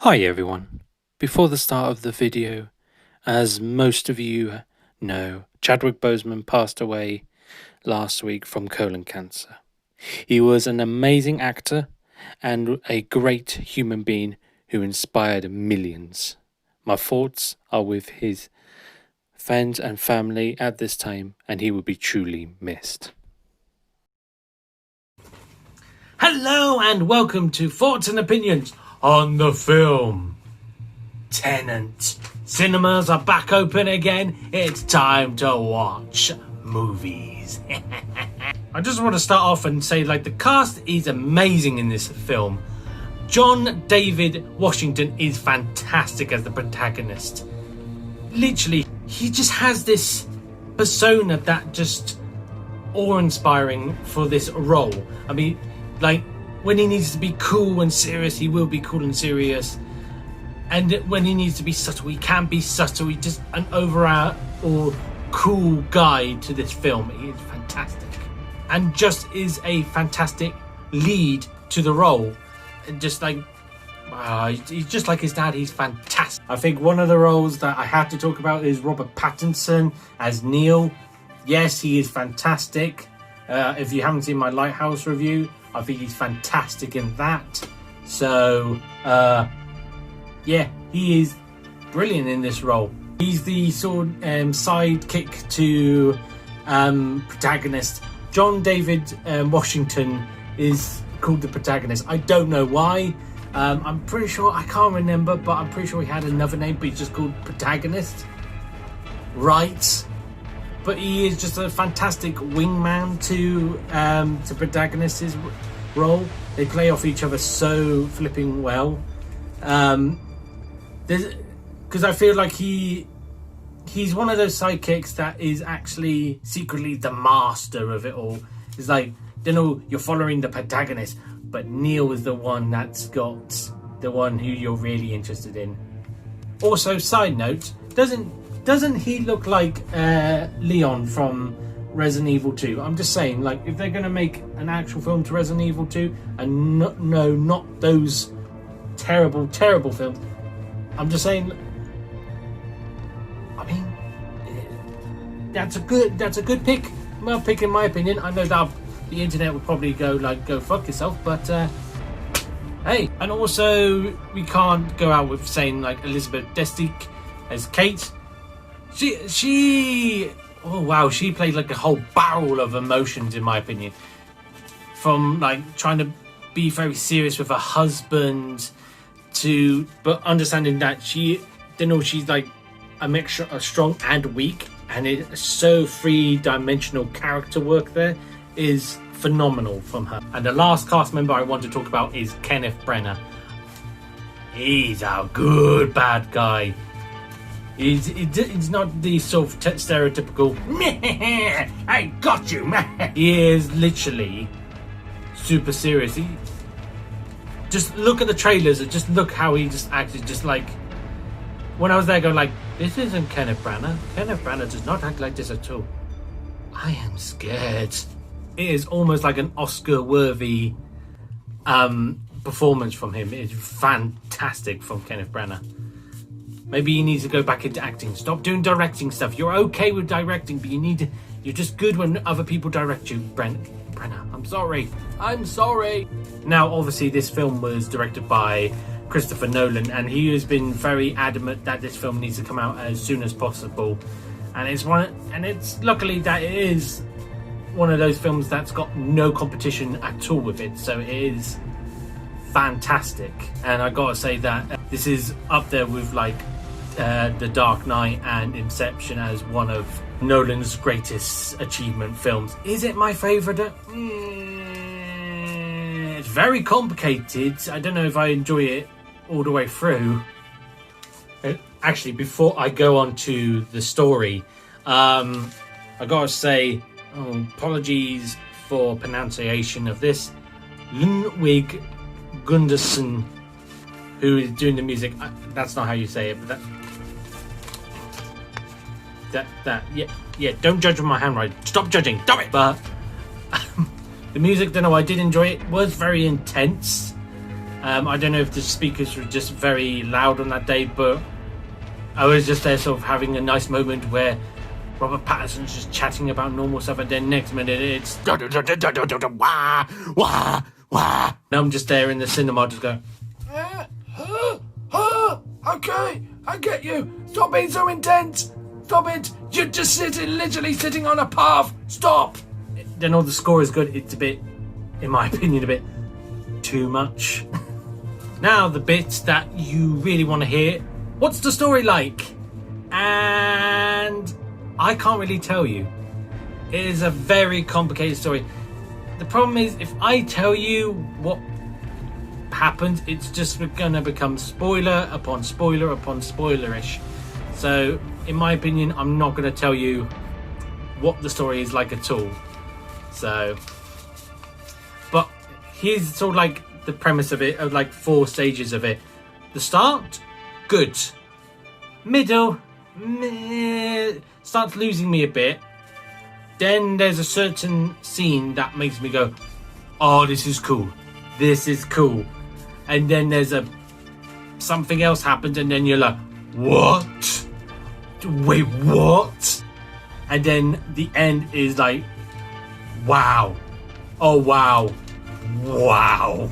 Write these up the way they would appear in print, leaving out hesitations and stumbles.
Hi everyone. Before the start of the video, as most of you know, Chadwick Boseman passed away last week from colon cancer. He was an amazing actor and a great human being who inspired millions. My thoughts are with his friends and family at this time, and he will be truly missed. Hello and welcome to Thoughts and Opinions on the film Tenet. Cinemas are back open again. It's time to watch movies. I just want to start off and say, the cast is amazing in this film. John David Washington is fantastic as the protagonist. Literally, he just has this persona that just awe-inspiring for this role. I mean, when he needs to be cool and serious, he will be cool and serious. And when he needs to be subtle, he can be subtle. He's just an overall cool guy to this film. He is fantastic. And just is a fantastic lead to the role. And just he's just like his dad. He's fantastic. I think one of the roles that I had to talk about is Robert Pattinson as Neil. Yes, he is fantastic. If you haven't seen my Lighthouse review, I think he's fantastic in that. So, yeah, he is brilliant in this role. He's the sort of sidekick to protagonist. John David Washington is called the protagonist. I don't know why. I'm pretty sure, I can't remember, but I'm pretty sure he had another name, but he's just called protagonist. Right. But he is just a fantastic wingman to protagonist's role. They play off each other so flipping well. Because I feel like he's one of those sidekicks that is actually secretly the master of it all. It's you're following the protagonist, but Neil is the one that's got the one who you're really interested in. Also, side note, doesn't he look like Leon from Resident Evil 2? I'm just saying, if they're going to make an actual film to Resident Evil 2, and not those terrible, terrible films, I'm just saying, I mean, that's a good pick. Well, pick in my opinion. I know that the internet would probably go fuck yourself, but hey. And also, we can't go out with saying Elizabeth Destick as Kate. She played a whole barrel of emotions, in my opinion. From trying to be very serious with her husband but understanding that she's a mixture of strong and weak, and it's so three-dimensional character work there is phenomenal from her. And the last cast member I want to talk about is Kenneth Branagh. He's a good bad guy. He's not the sort of stereotypical I got you. He is literally super serious. Just look at the trailers and just look how he just acted. Just when I was there going this isn't Kenneth Branagh. Kenneth Branagh does not act like this at all. I am scared. It is almost like an Oscar-worthy performance from him. It's fantastic from Kenneth Branagh. Maybe you need to go back into acting. Stop doing directing stuff. You're okay with directing, but you're just good when other people direct you, Brenna. I'm sorry. Now, obviously, this film was directed by Christopher Nolan, and he has been very adamant that this film needs to come out as soon as possible. And it's luckily that it is one of those films that's got no competition at all with it. So it is fantastic. And I gotta say that this is up there with The Dark Knight and Inception as one of Nolan's greatest achievement films. Is it my favourite? It's very complicated. I don't know if I enjoy it all the way through. Actually, before I go on to the story, I gotta say, apologies for pronunciation of this. Ludwig Gunderson, who is doing the music. That's not how you say it, but yeah, don't judge with my handwriting. Stop judging, damn it! But the music, I did enjoy it. It was very intense. I don't know if the speakers were just very loud on that day, but I was just there sort of having a nice moment where Robert Pattinson's just chatting about normal stuff, and then next minute it's wah, wah, wah. And I'm just there in the cinema just going, okay, I get you. Stop being so intense. Stop it. You're just literally sitting on a path. Stop. Then all the score is good. It's a bit, in my opinion, a bit too much. Now the bits that you really want to hear. What's the story like? And I can't really tell you. It is a very complicated story. The problem is, if I tell you what happens, it's just going to become spoiler upon spoiler upon spoilerish. So, in my opinion, I'm not going to tell you what the story is like at all. So, but here's sort of like the premise of it, of like 4 stages of it. The start, good. Middle, meh, starts losing me a bit. Then there's a certain scene that makes me go, oh, this is cool. This is cool. And then there's something else happens, and then you're like, what? Wait, what? And then the end is like, wow. Oh, wow. Wow.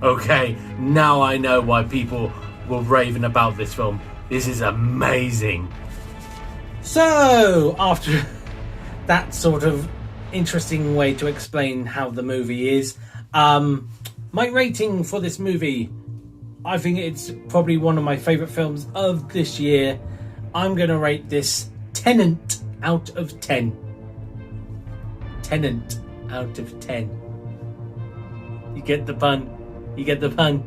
Okay, now I know why people were raving about this film. This is amazing. So, after that sort of interesting way to explain how the movie is, my rating for this movie, I think it's probably one of my favourite films of this year. I'm going to rate this Tenet out of 10. Tenet out of 10. You get the pun? You get the pun?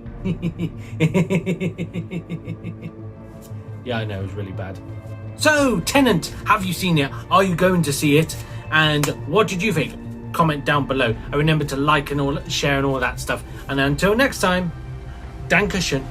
Yeah, I know, it was really bad. So, Tenet, have you seen it? Are you going to see it? And what did you think? Comment down below. And remember to like and all, share and all that stuff. And until next time, Dankeschön.